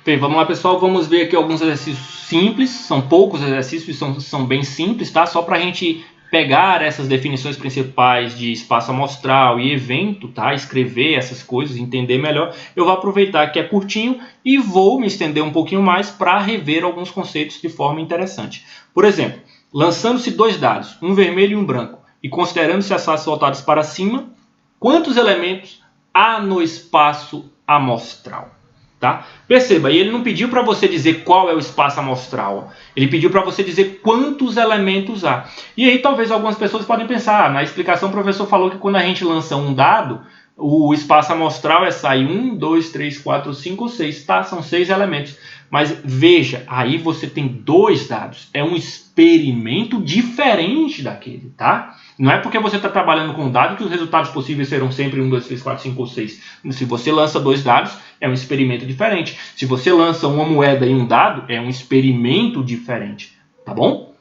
Bem, vamos lá, pessoal. Vamos ver aqui alguns exercícios simples. São poucos exercícios, são bem simples, tá? Só para a gente pegar essas definições principais de espaço amostral e evento, tá? Escrever essas coisas, entender melhor. Eu vou aproveitar que é curtinho e vou me estender um pouquinho mais para rever alguns conceitos de forma interessante. Por exemplo, lançando-se dois dados, um vermelho e um branco, e considerando-se as faces voltadas para cima, quantos elementos há no espaço amostral? Tá? Perceba, e ele não pediu para você dizer qual é o espaço amostral. Ele pediu para você dizer quantos elementos há. E aí talvez algumas pessoas podem pensar, na explicação o professor falou que quando a gente lança um dado, o espaço amostral sai 1, 2, 3, 4, 5, 6. Tá? São 6 elementos. Mas veja, aí você tem dois dados. É um experimento diferente daquele, tá? Não é porque você está trabalhando com um dado que os resultados possíveis serão sempre 1, 2, 3, 4, 5 ou 6. Se você lança dois dados, é um experimento diferente. Se você lança uma moeda e um dado, é um experimento diferente. Tá bom?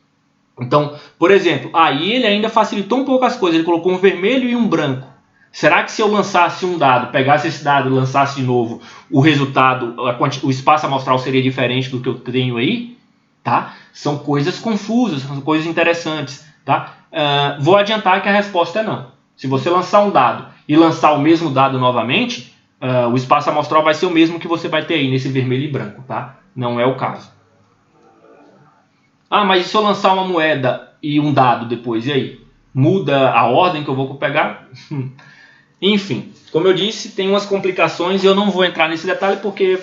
Então, por exemplo, aí ele ainda facilitou um pouco as coisas. Ele colocou um vermelho e um branco. Será que se eu lançasse um dado, pegasse esse dado e lançasse de novo, o resultado, o espaço amostral seria diferente do que eu tenho aí? Tá? São coisas confusas, são coisas interessantes. Tá? Vou adiantar que a resposta é não. Se você lançar um dado e lançar o mesmo dado novamente, o espaço amostral vai ser o mesmo que você vai ter aí nesse vermelho e branco. Tá? Não é o caso. Ah, mas e se eu lançar uma moeda e um dado depois? E aí? Muda a ordem que eu vou pegar? Enfim, como eu disse, tem umas complicações e eu não vou entrar nesse detalhe porque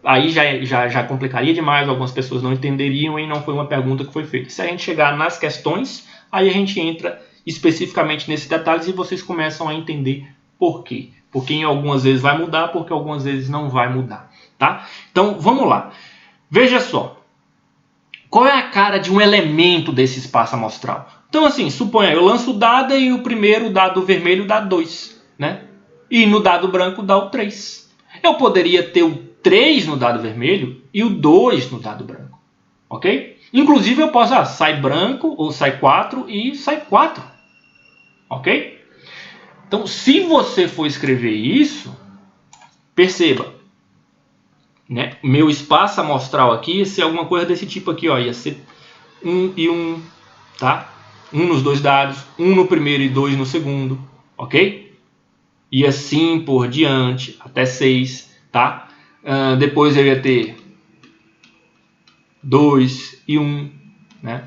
aí já complicaria demais, algumas pessoas não entenderiam e não foi uma pergunta que foi feita. Se a gente chegar nas questões, aí a gente entra especificamente nesses detalhes e vocês começam a entender por quê. Porque em algumas vezes vai mudar, porque algumas vezes não vai mudar. Tá? Então, vamos lá. Veja só. Qual é a cara de um elemento desse espaço amostral? Então, assim, suponha, eu lanço o dado e o primeiro dado vermelho dá 2. Né? E no dado branco dá o 3. Eu poderia ter o 3 no dado vermelho e o 2 no dado branco. Ok? Inclusive eu posso, sai branco ou sai 4 e sai 4. Ok? Então, se você for escrever isso, perceba, né? Meu espaço amostral aqui ia ser alguma coisa desse tipo aqui, ó, ia ser 1 e 1, tá? 1 nos dois dados, 1 no primeiro e 2 no segundo, ok? E assim por diante, até 6, tá? Depois eu ia ter 2 e 1, né?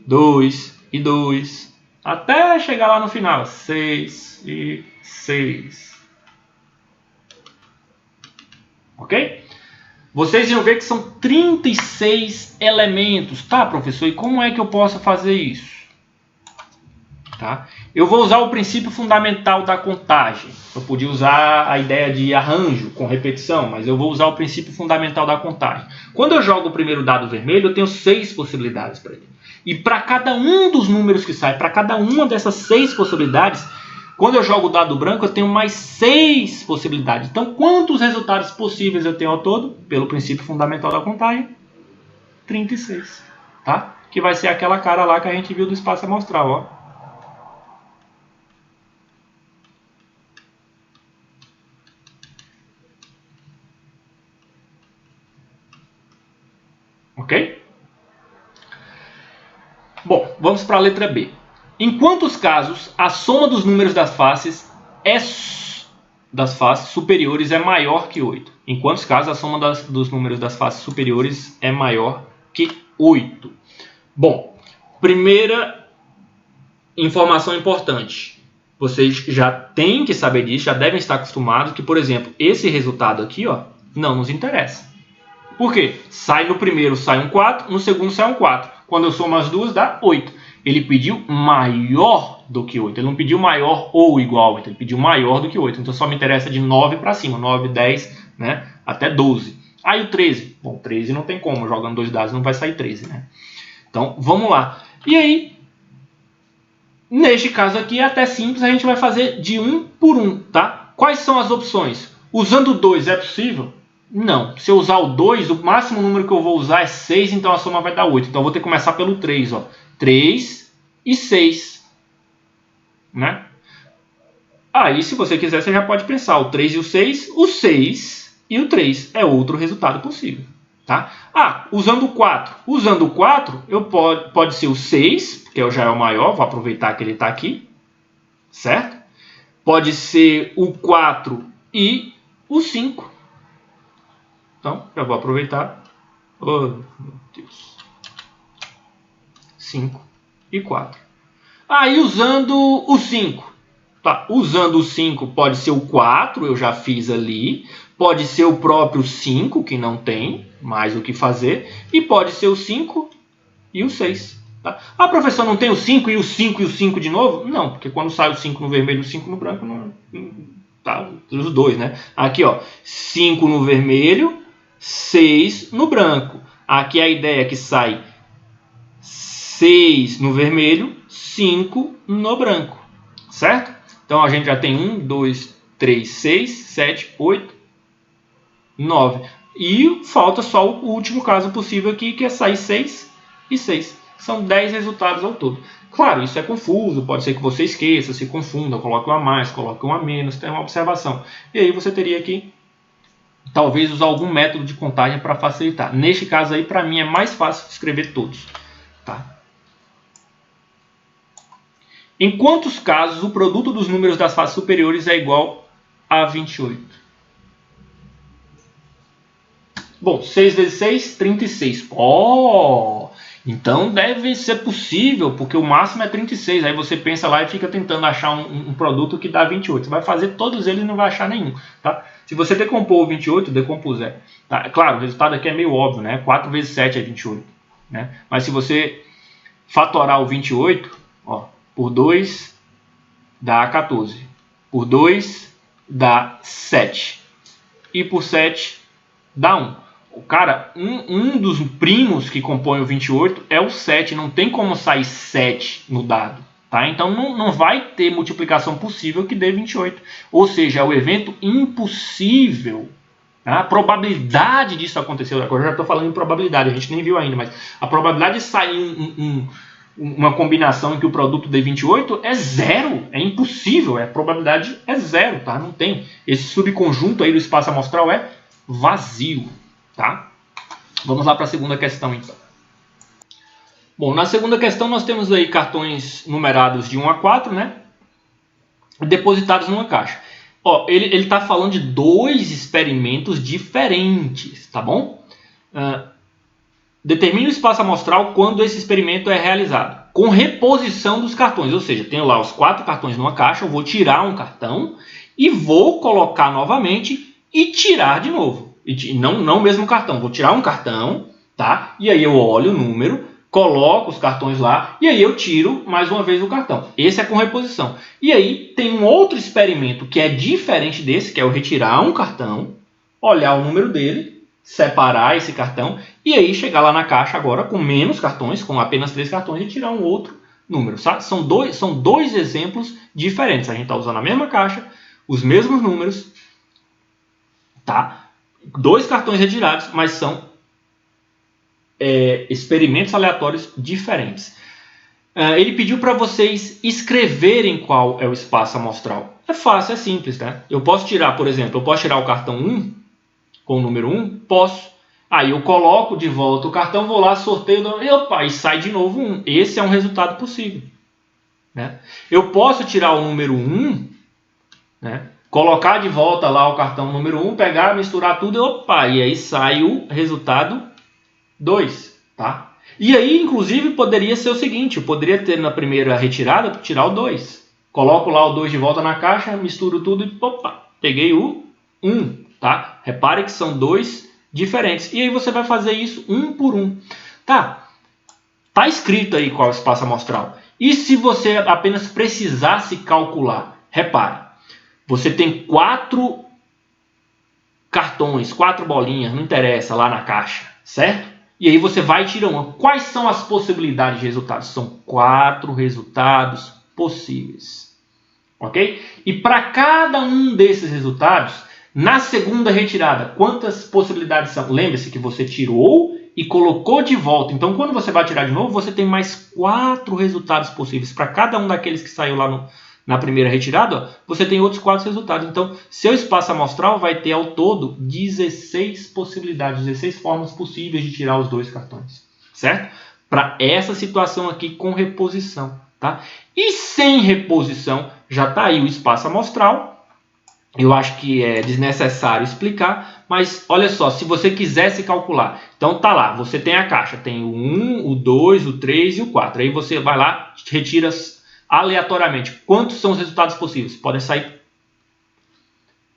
2 e 2, até chegar lá no final, 6 e 6. Ok? Vocês iam ver que são 36 elementos. Tá, professor, e como é que eu posso fazer isso? Tá? Eu vou usar o princípio fundamental da contagem. Eu podia usar a ideia de arranjo com repetição, mas eu vou usar o princípio fundamental da contagem. Quando eu jogo o primeiro dado vermelho, eu tenho 6 possibilidades para ele. E para cada um dos números que sai, para cada uma dessas 6 possibilidades, quando eu jogo o dado branco, eu tenho mais 6 possibilidades. Então, quantos resultados possíveis eu tenho ao todo? Pelo princípio fundamental da contagem, 36. Tá? Que vai ser aquela cara lá que a gente viu do espaço amostral, ó. Ok? Bom, vamos para a letra B. Em quantos casos a soma dos números das faces superiores é maior que 8? Em quantos casos a soma dos números das faces superiores é maior que 8? Bom, primeira informação importante. Vocês já têm que saber disso, já devem estar acostumados que, por exemplo, esse resultado aqui, ó, não nos interessa. Por quê? Sai no primeiro, sai um 4, no segundo sai um 4. Quando eu somo as duas, dá 8. Ele pediu maior do que 8. Ele não pediu maior ou igual a 8. Ele pediu maior do que 8. Então só me interessa de 9 para cima. 9, 10, né? Até 12. Aí o 13. Bom, 13 não tem como. Jogando dois dados não vai sair 13, né? Então, vamos lá. E aí, neste caso aqui é até simples. A gente vai fazer de 1 por 1, tá? Quais são as opções? Usando o 2 é possível? Não. Se eu usar o 2, o máximo número que eu vou usar é 6, então a soma vai dar 8. Então eu vou ter que começar pelo 3, ó. 3 e 6. Né? Aí, se você quiser, você já pode pensar. O 3 e o 6. O 6 e o 3 é outro resultado possível. Tá? Usando o 4. Usando o 4, pode ser o 6, que já é o maior, vou aproveitar que ele está aqui. Certo? Pode ser o 4 e o 5. Então, já vou aproveitar. Oh, meu Deus. 5 e 4. Aí, usando o 5. Tá? Usando o 5, pode ser o 4, eu já fiz ali. Pode ser o próprio 5, que não tem mais o que fazer. E pode ser o 5 e o 6. Tá? Professor, não tem o 5 e o 5 e o 5 de novo? Não, porque quando sai o 5 no vermelho e o 5 no branco, não, tá, os dois, né? Aqui, ó, 5 no vermelho, 6 no branco. Aqui a ideia é que sai 6 no vermelho, 5 no branco. Certo? Então a gente já tem 1, 2, 3, 6, 7, 8, 9. E falta só o último caso possível aqui, que é sair 6 e 6. São 10 resultados ao todo. Claro, isso é confuso, pode ser que você esqueça, se confunda, coloque um a mais, coloque um a menos, tem uma observação. E aí você teria que, talvez, usar algum método de contagem para facilitar. Neste caso aí, para mim, é mais fácil escrever todos. Tá? Em quantos casos o produto dos números das faces superiores é igual a 28? Bom, 6 vezes 6, 36. Então deve ser possível, porque o máximo é 36. Aí você pensa lá e fica tentando achar um produto que dá 28. Você vai fazer todos eles e não vai achar nenhum. Tá? Se você decompor o 28, decompuser. Tá? Claro, o resultado aqui é meio óbvio, né? 4 vezes 7 é 28. Né? Mas se você fatorar o 28, ó, por 2 dá 14. Por 2 dá 7. E por 7 dá 1. Cara, um dos primos que compõe o 28 é o 7. Não tem como sair 7 no dado. Tá? Então não vai ter multiplicação possível que dê 28. Ou seja, é o evento impossível. Tá? A probabilidade disso acontecer, agora eu já estou falando em probabilidade, a gente nem viu ainda, mas a probabilidade de sair uma combinação em que o produto dê 28 é zero. É impossível. A probabilidade é zero. Tá? Não tem. Esse subconjunto aí do espaço amostral é vazio. Tá? Vamos lá para a segunda questão, então. Bom, na segunda questão nós temos aí cartões numerados de 1 a 4, né? Depositados numa caixa. Ó, ele está falando de 2 experimentos diferentes, tá bom? Determine o espaço amostral quando esse experimento é realizado. Com reposição dos cartões, ou seja, tenho lá os 4 cartões numa caixa, eu vou tirar um cartão e vou colocar novamente e tirar de novo. Não o mesmo cartão, vou tirar um cartão, tá? E aí eu olho o número, coloco os cartões lá e aí eu tiro mais uma vez o cartão. Esse é com reposição. E aí tem um outro experimento que é diferente desse, que é eu retirar um cartão, olhar o número dele, separar esse cartão e aí chegar lá na caixa agora com menos cartões, com apenas 3 cartões e tirar um outro número. Sabe? São dois exemplos diferentes. A gente está usando a mesma caixa, os mesmos números, tá? 2 cartões retirados, mas são experimentos aleatórios diferentes. Ele pediu para vocês escreverem qual é o espaço amostral. É fácil, é simples, tá? Eu posso tirar, por exemplo, o cartão 1 com o número 1? Posso. Aí eu coloco de volta o cartão, vou lá, sorteio, e sai de novo 1. Esse é um resultado possível. Né? Eu posso tirar o número 1, né? Colocar de volta lá o cartão número 1, pegar, misturar tudo, e aí sai o resultado 2, tá? E aí, inclusive, poderia ser o seguinte, eu poderia ter na primeira retirada, tirar o 2. Coloco lá o 2 de volta na caixa, misturo tudo e, peguei o 1, tá? Repare que são 2 diferentes. E aí você vai fazer isso um por um. Tá escrito aí qual é o espaço amostral. E se você apenas precisasse calcular? Repare. Você tem 4 cartões, 4 bolinhas, não interessa, lá na caixa, certo? E aí você vai e tira uma. Quais são as possibilidades de resultados? São 4 resultados possíveis. Ok? E para cada um desses resultados, na segunda retirada, quantas possibilidades são? Lembre-se que você tirou e colocou de volta. Então, quando você vai tirar de novo, você tem mais 4 resultados possíveis para cada um daqueles que saiu lá na primeira retirada, ó, você tem outros 4 resultados. Então, seu espaço amostral vai ter ao todo 16 possibilidades, 16 formas possíveis de tirar os 2 cartões, certo? Para essa situação aqui com reposição, tá? E sem reposição, já está aí o espaço amostral. Eu acho que é desnecessário explicar, mas olha só, se você quisesse calcular, então tá lá, você tem a caixa, tem o 1, o 2, o 3 e o 4. Aí você vai lá, retira aleatoriamente. Quantos são os resultados possíveis? Podem sair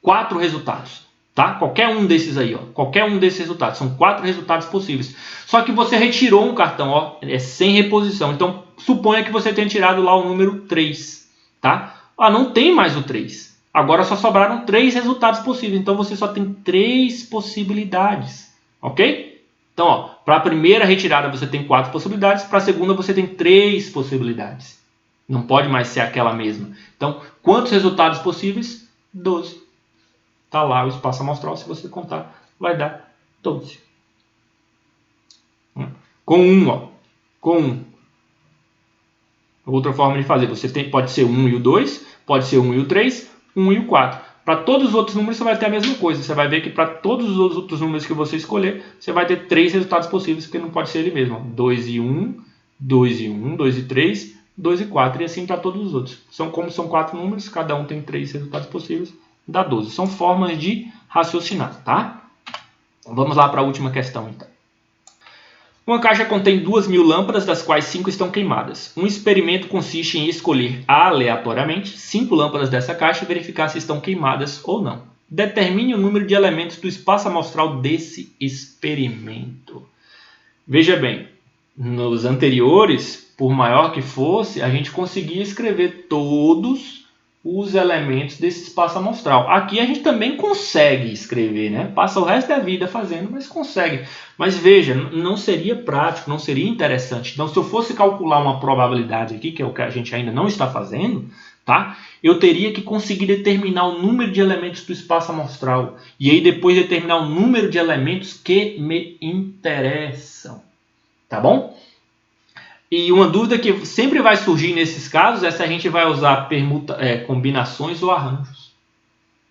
4 resultados, tá? Qualquer um desses aí, ó, qualquer um desses resultados, são 4 resultados possíveis. Só que você retirou um cartão, ó, é sem reposição. Então, suponha que você tenha tirado lá o número 3, tá? Ah, não tem mais o 3. Agora só sobraram 3 resultados possíveis. Então você só tem 3 possibilidades. Ok? Então, ó, para a primeira retirada você tem 4 possibilidades. Para a segunda você tem 3 possibilidades. Não pode mais ser aquela mesma. Então, quantos resultados possíveis? 12. Está lá o espaço amostral. Se você contar, vai dar 12. Com 1, ó. Com 1. Outra forma de fazer. Você tem, pode ser o 1 e o 2. Pode ser o 1 e o 3. 1 e o 4. Para todos os outros números você vai ter a mesma coisa. Você vai ver que para todos os outros números que você escolher, você vai ter 3 resultados possíveis, porque não pode ser ele mesmo. 2 e 1, 2 e 1, 2 e 3, 2 e 4. E assim para todos os outros. Como são 4 números, cada um tem 3 resultados possíveis, dá 12. São formas de raciocinar, tá? Vamos lá para a última questão, então. Uma caixa contém 2.000 lâmpadas, das quais 5 estão queimadas. Um experimento consiste em escolher aleatoriamente 5 lâmpadas dessa caixa e verificar se estão queimadas ou não. Determine o número de elementos do espaço amostral desse experimento. Veja bem, nos anteriores, por maior que fosse, a gente conseguia escrever todos os elementos desse espaço amostral. Aqui a gente também consegue escrever, né? Passa o resto da vida fazendo, mas consegue. Mas veja, não seria prático, não seria interessante. Então, se eu fosse calcular uma probabilidade aqui, que é o que a gente ainda não está fazendo, tá? Eu teria que conseguir determinar o número de elementos do espaço amostral. E aí depois determinar o número de elementos que me interessam. Tá bom? E uma dúvida que sempre vai surgir nesses casos é se a gente vai usar combinações ou arranjos.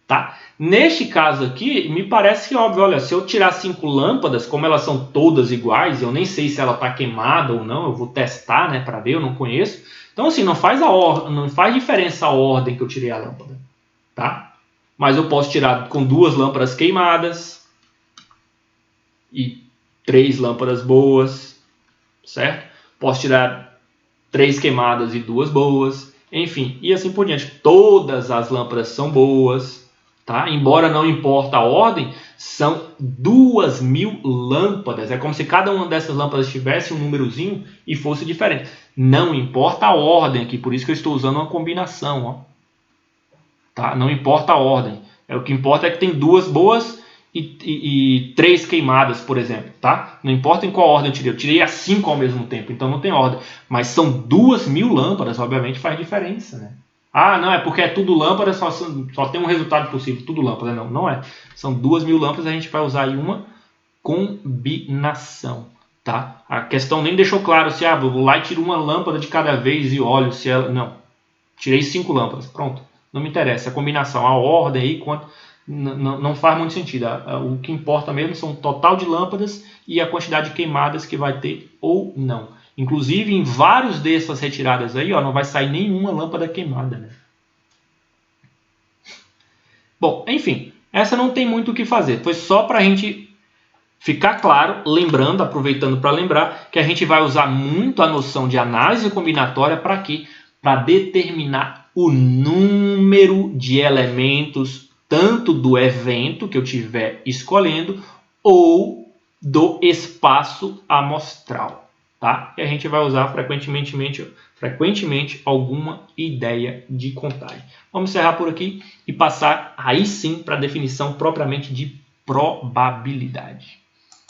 Tá? Neste caso aqui, me parece que óbvio, olha, se eu tirar 5 lâmpadas, como elas são todas iguais, eu nem sei se ela está queimada ou não, eu vou testar, né, para ver, eu não conheço. Então, assim, não faz diferença a ordem que eu tirei a lâmpada. Tá? Mas eu posso tirar com 2 lâmpadas queimadas e 3 lâmpadas boas, certo? Posso tirar 3 queimadas e 2 boas, enfim, e assim por diante. Todas as lâmpadas são boas, tá? Embora não importa a ordem, são 2.000 lâmpadas. É como se cada uma dessas lâmpadas tivesse um númerozinho e fosse diferente. Não importa a ordem aqui, por isso que eu estou usando uma combinação, ó. Tá? Não importa a ordem. O que importa é que tem 2 boas e 3 queimadas, por exemplo, tá? Não importa em qual ordem eu tirei as 5 ao mesmo tempo, então não tem ordem. Mas são 2.000 lâmpadas, obviamente faz diferença, né? Ah, não, é porque é tudo lâmpada, só tem um resultado possível, tudo lâmpada. Não, não é. São 2.000 lâmpadas, a gente vai usar aí uma combinação, tá? A questão nem deixou claro se, vou lá e tiro uma lâmpada de cada vez e olho se ela... Não, tirei 5 lâmpadas, pronto. Não me interessa, a combinação, a ordem aí, quanto... Não faz muito sentido. O que importa mesmo são o total de lâmpadas e a quantidade de queimadas que vai ter ou não. Inclusive, em vários dessas retiradas aí, ó, não vai sair nenhuma lâmpada queimada, né? Bom, enfim, essa não tem muito o que fazer. Foi só para a gente ficar claro, lembrando, aproveitando para lembrar, que a gente vai usar muito a noção de análise combinatória para quê? Para determinar o número de elementos tanto do evento que eu estiver escolhendo ou do espaço amostral, tá? E a gente vai usar frequentemente alguma ideia de contagem. Vamos encerrar por aqui e passar aí sim para a definição propriamente de probabilidade.